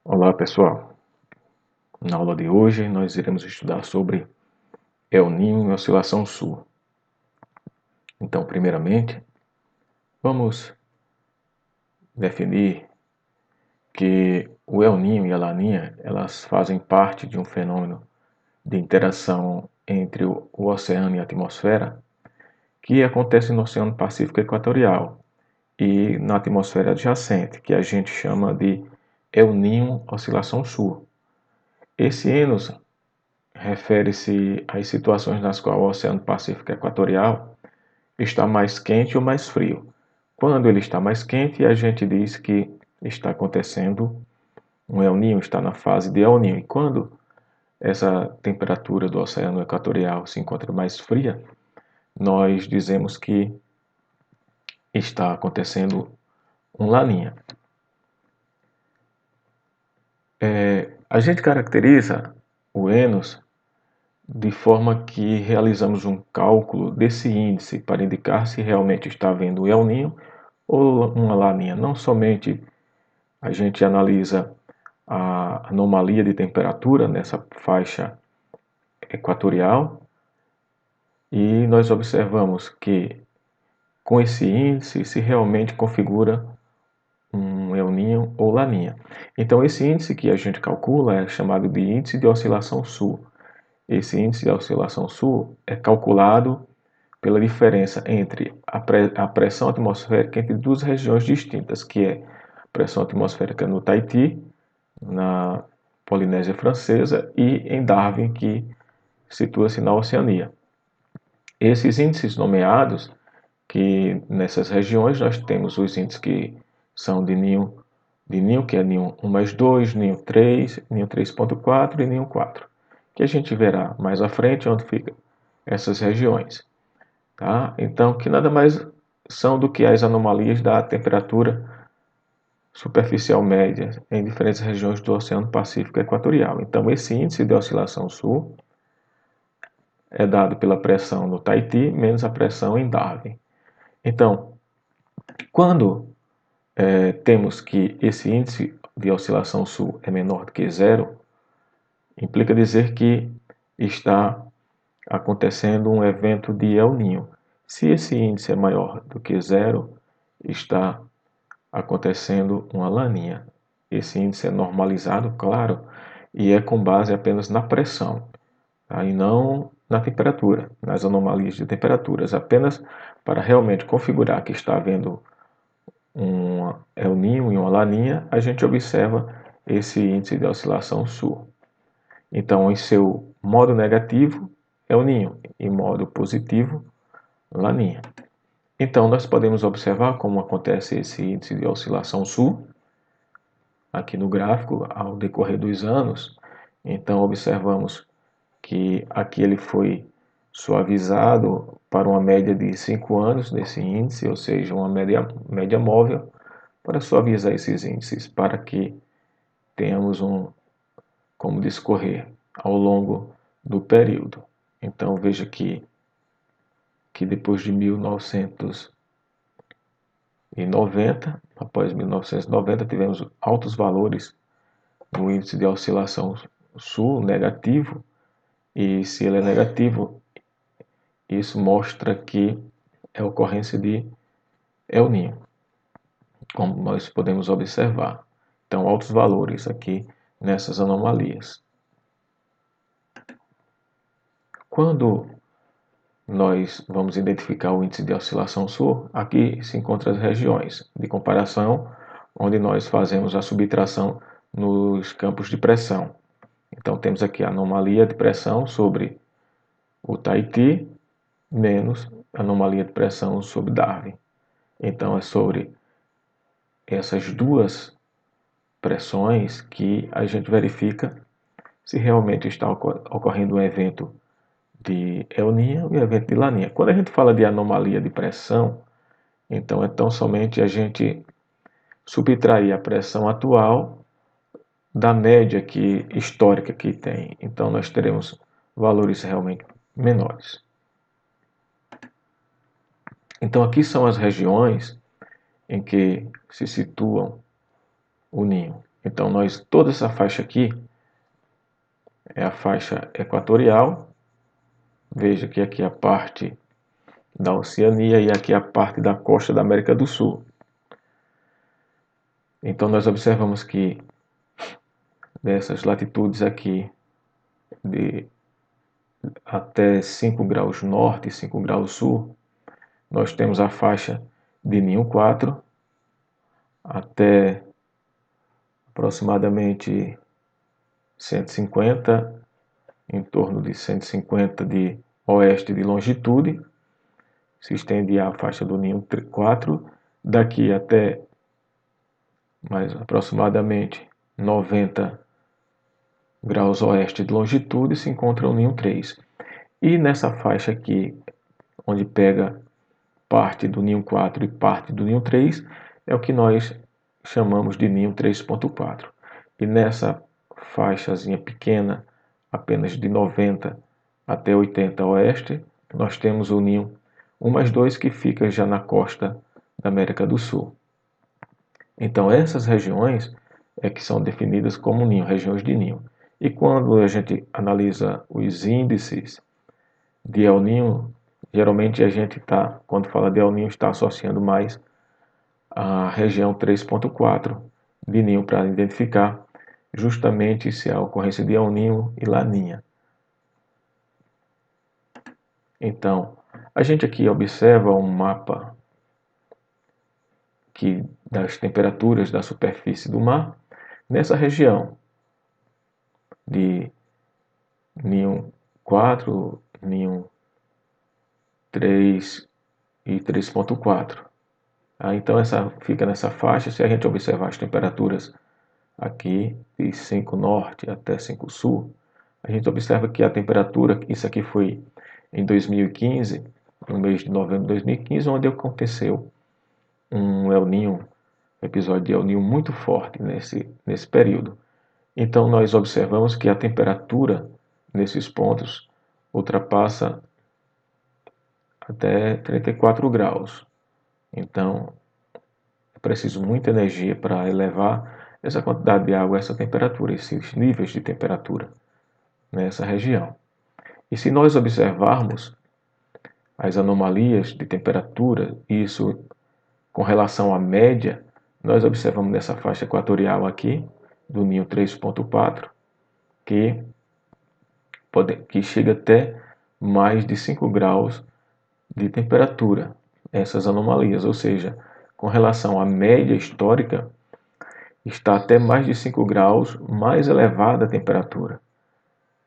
Olá pessoal, na aula de hoje nós iremos estudar sobre El Niño e oscilação sul. Então, primeiramente, vamos definir que o El Niño e a Laninha elas fazem parte de um fenômeno de interação entre o oceano e a atmosfera que acontece no Oceano Pacífico Equatorial e na atmosfera adjacente, que a gente chama de El Niño oscilação sul. Esse enos refere-se às situações nas quais o Oceano Pacífico Equatorial está mais quente ou mais frio. Quando ele está mais quente, a gente diz que está acontecendo um El Niño, está na fase de El Niño. E quando essa temperatura do Oceano Equatorial se encontra mais fria, nós dizemos que está acontecendo um Laninha. A gente caracteriza o Enos de forma que realizamos um cálculo desse índice para indicar se realmente está havendo El Niño ou uma Laninha. Não somente a gente analisa a anomalia de temperatura nessa faixa equatorial e nós observamos que com esse índice se realmente configura um El Niño ou Laninha. Então esse índice que a gente calcula é chamado de índice de oscilação sul. Esse índice de oscilação sul é calculado pela diferença entre a pressão atmosférica entre duas regiões distintas, que é a pressão atmosférica no Tahiti, na Polinésia Francesa, e em Darwin, que situa-se na Oceania. Esses índices nomeados, que nessas regiões nós temos os índices que são de Ninho, que é Ninho 1 mais 2, Ninho 3, Ninho 3.4 e Ninho 4, que a gente verá mais à frente onde ficam essas regiões. Tá? Então, que nada mais são do que as anomalias da temperatura superficial média em diferentes regiões do Oceano Pacífico Equatorial. Então, esse índice de oscilação sul é dado pela pressão no Tahiti menos a pressão em Darwin. Então, quando temos que esse índice de oscilação sul é menor do que zero, implica dizer que está acontecendo um evento de El Niño. Se esse índice é maior do que zero, está acontecendo uma laninha. Esse índice é normalizado, claro, e é com base apenas na pressão, tá? E não na temperatura, nas anomalias de temperaturas, apenas para realmente configurar que está havendo um El Niño e uma laninha, a gente observa esse índice de oscilação sul. Então, em seu modo negativo, El Niño, em modo positivo, laninha. Então, nós podemos observar como acontece esse índice de oscilação sul, aqui no gráfico, ao decorrer dos anos. Então, observamos que aqui ele foi suavizado para uma média de 5 anos nesse índice, ou seja, uma média móvel, para suavizar esses índices, para que tenhamos como discorrer ao longo do período. Então, veja que depois de 1990, após 1990, tivemos altos valores no índice de oscilação sul negativo, e se ele é negativo, isso mostra que é ocorrência de El Niño, como nós podemos observar. Então, altos valores aqui nessas anomalias. Quando nós vamos identificar o índice de oscilação sul, aqui se encontram as regiões de comparação, onde nós fazemos a subtração nos campos de pressão. Então, temos aqui a anomalia de pressão sobre o Tahiti, menos a anomalia de pressão sobre Darwin. Então, é sobre essas duas pressões que a gente verifica se realmente está ocorrendo um evento de El Niño e um evento de Laninha. Quando a gente fala de anomalia de pressão, então é tão somente a gente subtrair a pressão atual da média histórica que tem. Então nós teremos valores realmente menores. Então aqui são as regiões em que se situam o ninho. Então, toda essa faixa aqui é a faixa equatorial. Veja que aqui é a parte da Oceania e aqui é a parte da costa da América do Sul. Então, nós observamos que dessas latitudes aqui, de até 5 graus norte e 5 graus sul, nós temos a faixa de Ninho 4 até aproximadamente 150, em torno de 150 de oeste de longitude, se estende a faixa do Ninho 4, daqui até mais aproximadamente 90 graus oeste de longitude se encontra o Ninho 3. E nessa faixa aqui, onde pega parte do Ninho 4 e parte do Ninho 3, é o que nós chamamos de Ninho 3.4. E nessa faixazinha pequena, apenas de 90 até 80 oeste, nós temos o Ninho 1+2, que fica já na costa da América do Sul. Então essas regiões é que são definidas como ninho, regiões de ninho. E quando a gente analisa os índices de El Niño, geralmente a gente está, quando fala de El Niño, está associando mais a região 3.4 de ninho para identificar justamente se há ocorrência de El Niño e Laninha. Então, a gente aqui observa um mapa das temperaturas da superfície do mar nessa região de Ninho 4, Ninho 3 e 3.4. Então fica nessa faixa. Se a gente observar as temperaturas aqui de 5 norte até 5 sul, a gente observa que a temperatura, isso aqui foi em 2015, no mês de novembro de 2015, onde aconteceu um El Niño, episódio de El Niño muito forte nesse período. Então nós observamos que a temperatura nesses pontos ultrapassa até 34 graus. Então é preciso muita energia para elevar essa quantidade de água, essa temperatura, esses níveis de temperatura nessa região. E se nós observarmos as anomalias de temperatura, isso com relação à média, nós observamos nessa faixa equatorial aqui, do Ninho 3.4, que chega até mais de 5 graus de temperatura, essas anomalias, ou seja, com relação à média histórica, está até mais de 5 graus mais elevada a temperatura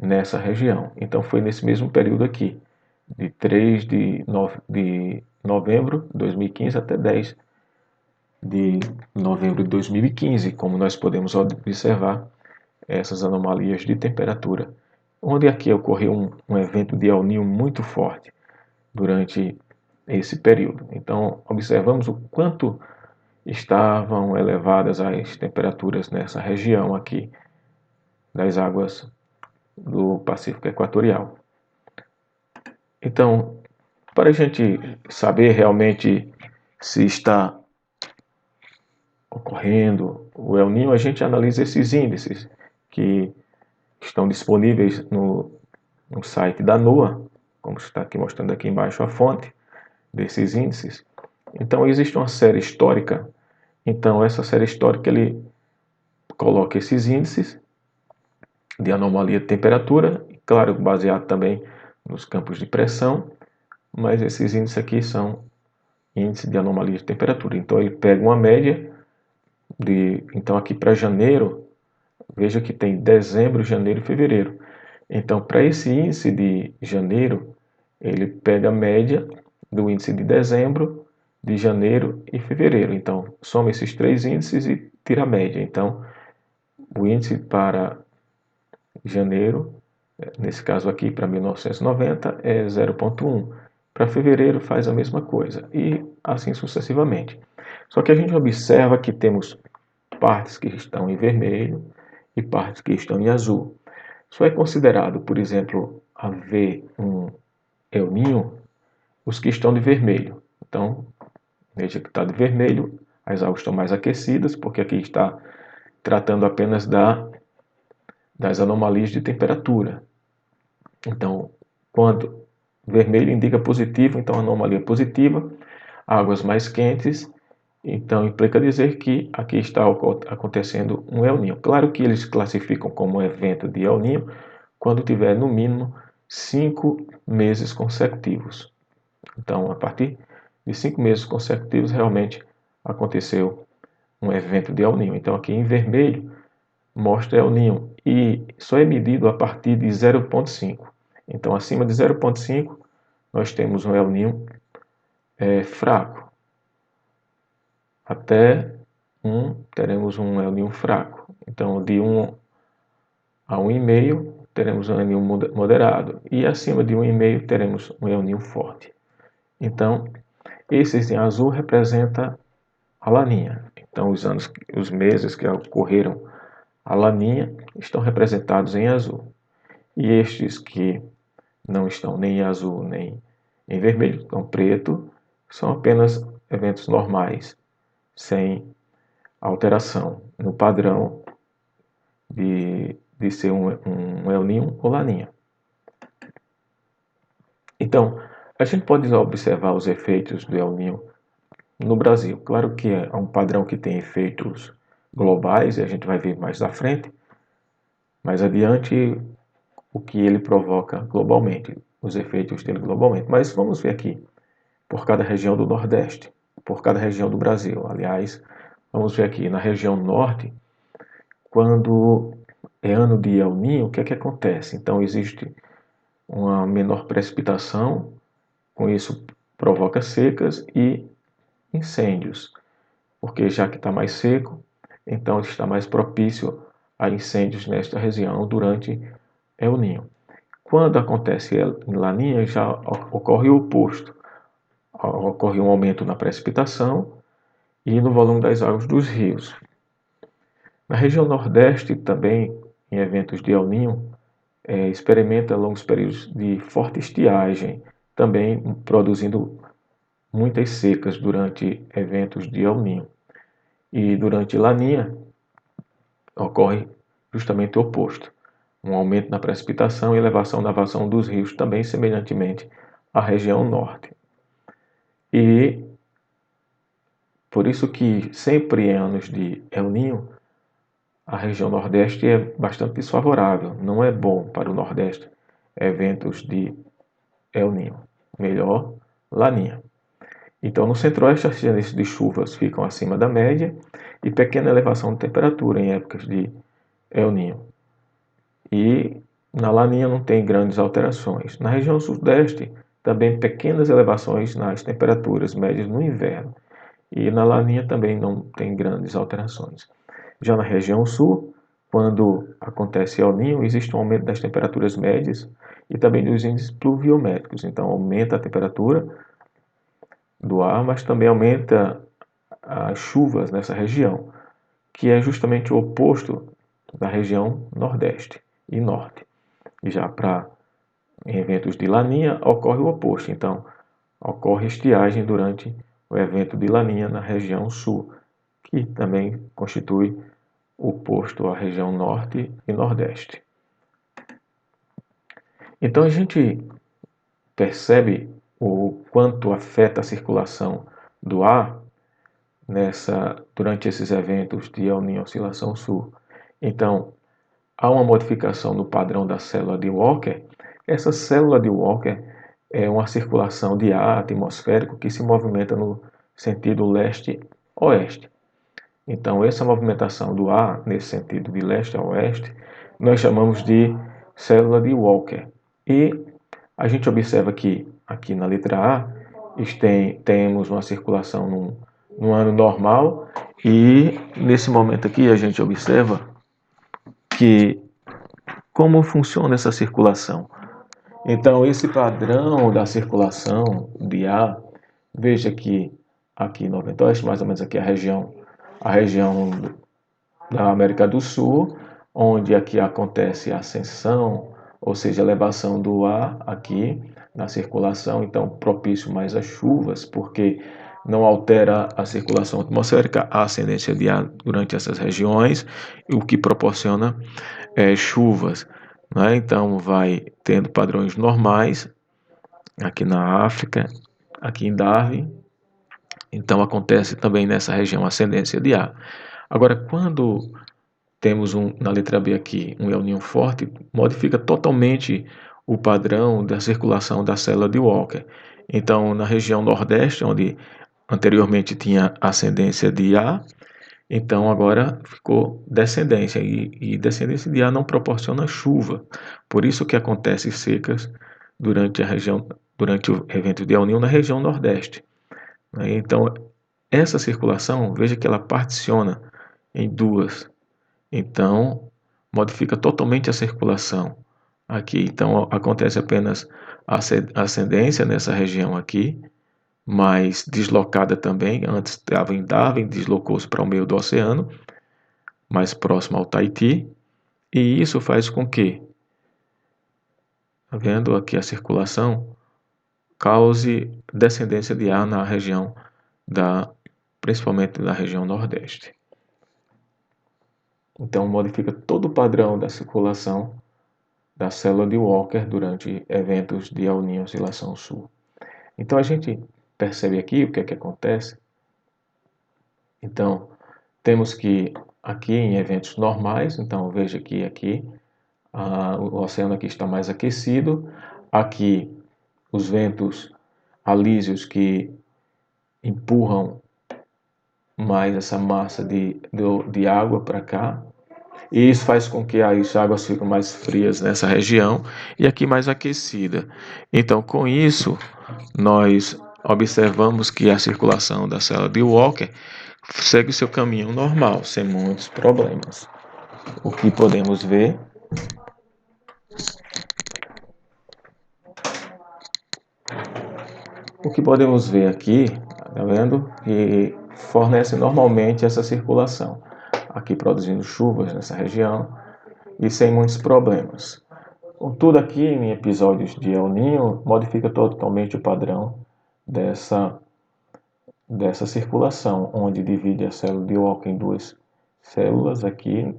nessa região. Então foi nesse mesmo período aqui, de 3 de novembro de 2015 até 10 de novembro de 2015, como nós podemos observar essas anomalias de temperatura, onde aqui ocorreu um evento de El Niño muito forte durante esse período. Então observamos o quanto estavam elevadas as temperaturas nessa região aqui das águas do Pacífico Equatorial. Então, para a gente saber realmente se está ocorrendo o El Niño, a gente analisa esses índices que estão disponíveis no site da NOAA, como está aqui mostrando aqui embaixo a fonte desses índices. Então existe uma série histórica. Então essa série histórica ele coloca esses índices de anomalia de temperatura, claro, baseado também nos campos de pressão, mas esses índices aqui são índices de anomalia de temperatura. Então ele pega uma média então aqui para janeiro, veja que tem dezembro, janeiro e fevereiro. Então para esse índice de janeiro, ele pega a média do índice de dezembro, de janeiro e fevereiro. Então soma esses três índices e tira a média. Então o índice para janeiro, nesse caso aqui para 1990, é 0,1. Para fevereiro faz a mesma coisa e assim sucessivamente. Só que a gente observa que temos partes que estão em vermelho e partes que estão em azul. Só é considerado, por exemplo, haver um El Niño os que estão de vermelho. Então, veja que está de vermelho, as águas estão mais aquecidas, porque aqui está tratando apenas das anomalias de temperatura. Então, quando vermelho indica positivo, então anomalia positiva, águas mais quentes, então implica dizer que aqui está acontecendo um El Niño. Claro que eles classificam como evento de El Niño quando tiver no mínimo 5 meses consecutivos. Então, a partir de 5 meses consecutivos, realmente aconteceu um evento de El Niño. Então, aqui em vermelho mostra El Niño e só é medido a partir de 0,5. Então, acima de 0,5, nós temos um El Niño fraco. Até 1, teremos um El Niño fraco. Então, de 1 a 1,5, teremos um El Niño moderado. E acima de 1,5, teremos um El Niño forte. Então, esses em azul representam a laninha. Então, os meses que ocorreram a laninha estão representados em azul. E estes que não estão nem em azul nem em vermelho, estão preto, são apenas eventos normais, sem alteração no padrão de ser um El Niño ou laninha. Então, a gente pode observar os efeitos do El Niño no Brasil. Claro que é um padrão que tem efeitos globais, e a gente vai ver mais à frente, mais adiante, o que ele provoca globalmente, os efeitos dele globalmente. Mas vamos ver aqui, por cada região do Nordeste, por cada região do Brasil. Aliás, vamos ver aqui na região Norte, quando é ano de El Niño, o que é que acontece? Então, existe uma menor precipitação, com isso provoca secas e incêndios, porque já que está mais seco, então está mais propício a incêndios nesta região durante El Niño. Quando acontece em Laninha, já ocorre o oposto. Ocorre um aumento na precipitação e no volume das águas dos rios. Na região Nordeste, também, em eventos de El Niño, experimenta longos períodos de forte estiagem, também produzindo muitas secas durante eventos de El Niño. E durante Laninha, ocorre justamente o oposto. Um aumento na precipitação e elevação da vazão dos rios, também semelhantemente à região norte. E por isso que sempre em anos de El Niño, a região nordeste é bastante desfavorável. Não é bom para o nordeste eventos de El Niño. Melhor Laninha. Então, no centro-oeste, as tendências de chuvas ficam acima da média e pequena elevação de temperatura em épocas de El Niño. E na Laninha não tem grandes alterações. Na região sudeste, também pequenas elevações nas temperaturas médias no inverno. E na Laninha também não tem grandes alterações. Já na região sul, quando acontece El Niño, existe um aumento das temperaturas médias e também dos índices pluviométricos. Então, aumenta a temperatura do ar, mas também aumenta as chuvas nessa região, que é justamente o oposto da região nordeste e norte. E já em eventos de Laninha ocorre o oposto. Então, ocorre estiagem durante o evento de Laninha na região sul, que também constitui o oposto à região norte e nordeste. Então a gente percebe o quanto afeta a circulação do ar durante esses eventos de El Niño Oscilação Sul. Então, há uma modificação no padrão da célula de Walker. Essa célula de Walker é uma circulação de ar atmosférico que se movimenta no sentido leste-oeste. Então, essa movimentação do ar, nesse sentido de leste a oeste, nós chamamos de célula de Walker. E a gente observa que, aqui na letra A, temos uma circulação num ano normal, e nesse momento aqui a gente observa que como funciona essa circulação. Então, esse padrão da circulação de ar, veja que aqui no Nordeste Oeste, mais ou menos aqui a região da América do Sul, onde aqui acontece a ascensão, ou seja, elevação do ar aqui na circulação, então propício mais às chuvas, porque não altera a circulação atmosférica, a ascendência de ar durante essas regiões, o que proporciona chuvas. Né? Então, vai tendo padrões normais aqui na África, aqui em Darwin. Então, acontece também nessa região ascendência de ar. Agora, quando temos na letra B aqui um El Niño forte, modifica totalmente o padrão da circulação da célula de Walker. Então, na região nordeste, onde anteriormente tinha ascendência de ar, então agora ficou descendência, e descendência de ar não proporciona chuva. Por isso que acontece secas durante o evento de El Niño na região nordeste. Então, essa circulação, veja que ela particiona em duas. Então, modifica totalmente a circulação aqui. Então, acontece apenas a ascendência nessa região aqui, mas deslocada também. Antes estava em Darwin, deslocou-se para o meio do oceano, mais próximo ao Tahiti, e isso faz com que, tá vendo aqui a circulação, cause descendência de ar na região principalmente na região nordeste. Então, modifica todo o padrão da circulação da célula de Walker durante eventos de El Niño Oscilação Sul. Então, a gente percebe aqui o que é que acontece. Então, temos que aqui em eventos normais, então veja que aqui o oceano aqui está mais aquecido, aqui os ventos alísios que empurram mais essa massa de água para cá, e isso faz com que as águas fiquem mais frias nessa região e aqui mais aquecida. Então, com isso, nós observamos que a circulação da célula de Walker segue o seu caminho normal, sem muitos problemas. O que podemos ver aqui, tá vendo? Que fornece normalmente essa circulação, aqui produzindo chuvas nessa região e sem muitos problemas. Tudo aqui em episódios de El Niño modifica totalmente o padrão dessa circulação, onde divide a célula de Walker em duas células, aqui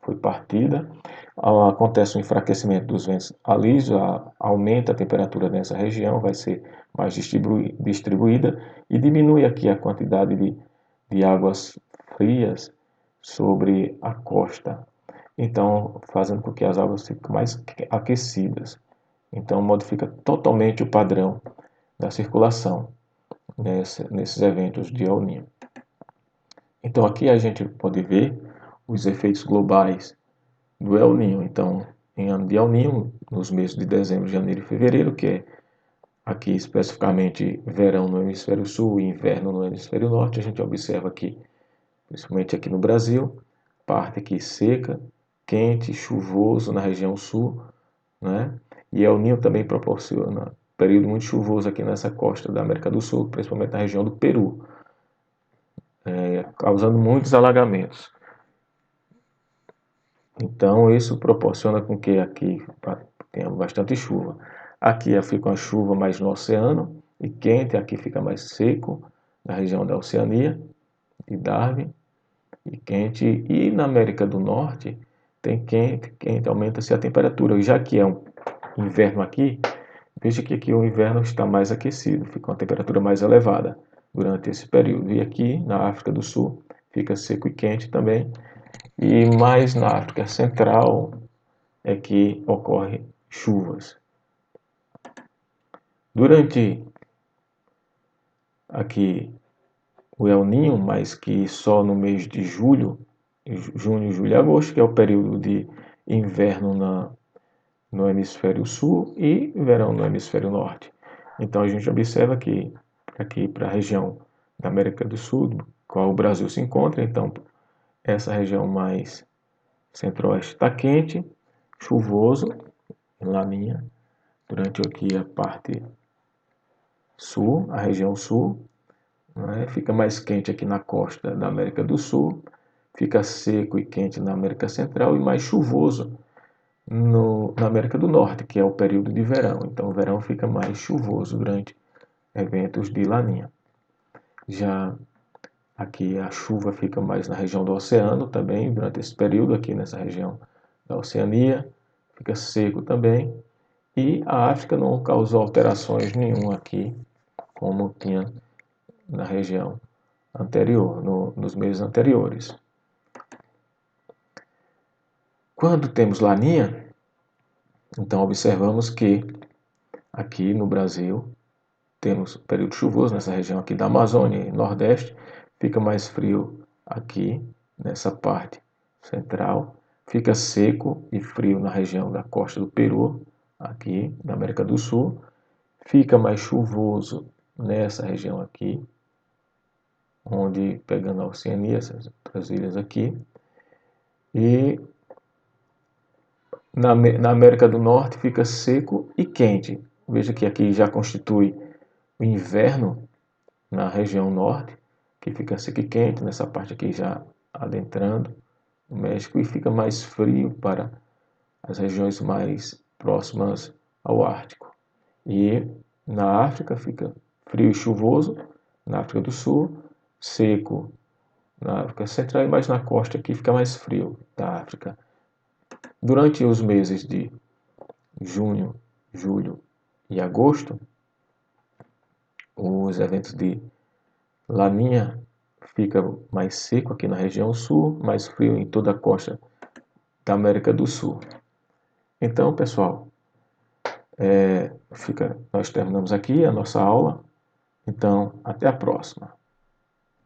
foi partida, acontece um enfraquecimento dos ventos alísios, aumenta a temperatura nessa região, vai ser mais distribuída e diminui aqui a quantidade de águas frias sobre a costa. Então, fazendo com que as águas fiquem mais aquecidas. Então, modifica totalmente o padrão da circulação nesses eventos de El Niño. Então, aqui a gente pode ver os efeitos globais do El Niño. Então, em ano de El Niño, nos meses de dezembro, janeiro e fevereiro, que é aqui especificamente verão no hemisfério sul e inverno no hemisfério norte, a gente observa aqui, principalmente aqui no Brasil, parte aqui seca, quente, chuvoso na região sul, né? E El Niño também proporciona período muito chuvoso aqui nessa costa da América do Sul, principalmente na região do Peru, causando muitos alagamentos. Então, isso proporciona com que aqui tenha bastante chuva. Aqui fica uma chuva mais no oceano e quente, aqui fica mais seco, na região da Oceania, de Darwin, e quente. E na América do Norte, tem quente, aumenta-se a temperatura. Já que é um inverno aqui, veja que aqui o inverno está mais aquecido, fica uma temperatura mais elevada durante esse período. E aqui na África do Sul, fica seco e quente também. E mais na África Central é que ocorre chuvas. Durante aqui o El Niño, mas que só no mês de junho, julho e agosto, que é o período de inverno no hemisfério sul e verão no hemisfério norte. Então a gente observa que aqui para a região da América do Sul, qual o Brasil se encontra, então essa região mais centro-oeste está quente, chuvoso, laninha, durante aqui a parte sul, a região sul, né? Fica mais quente aqui na costa da América do Sul, fica seco e quente na América Central e mais chuvoso na América do Norte, que é o período de verão. Então o verão fica mais chuvoso durante eventos de laninha. Já aqui a chuva fica mais na região do oceano também, durante esse período aqui nessa região da Oceania, fica seco também. E a África não causou alterações nenhuma aqui, como tinha na região anterior, nos meses anteriores. Quando temos laninha, então observamos que aqui no Brasil temos período chuvoso nessa região aqui da Amazônia e Nordeste, fica mais frio aqui nessa parte central, fica seco e frio na região da costa do Peru, aqui da América do Sul, fica mais chuvoso nessa região aqui, onde pegando a Oceania, essas outras ilhas aqui, e na América do Norte fica seco e quente. Veja que aqui já constitui o inverno na região norte, que fica seco e quente, nessa parte aqui já adentrando o México, e fica mais frio para as regiões mais próximas ao Ártico. E na África fica frio e chuvoso, na África do Sul, seco na África Central, e mais na costa aqui fica mais frio da África. Durante os meses de junho, julho e agosto, os eventos de Laninha fica mais seco aqui na região sul, mais frio em toda a costa da América do Sul. Então, pessoal, nós terminamos aqui a nossa aula. Então, até a próxima.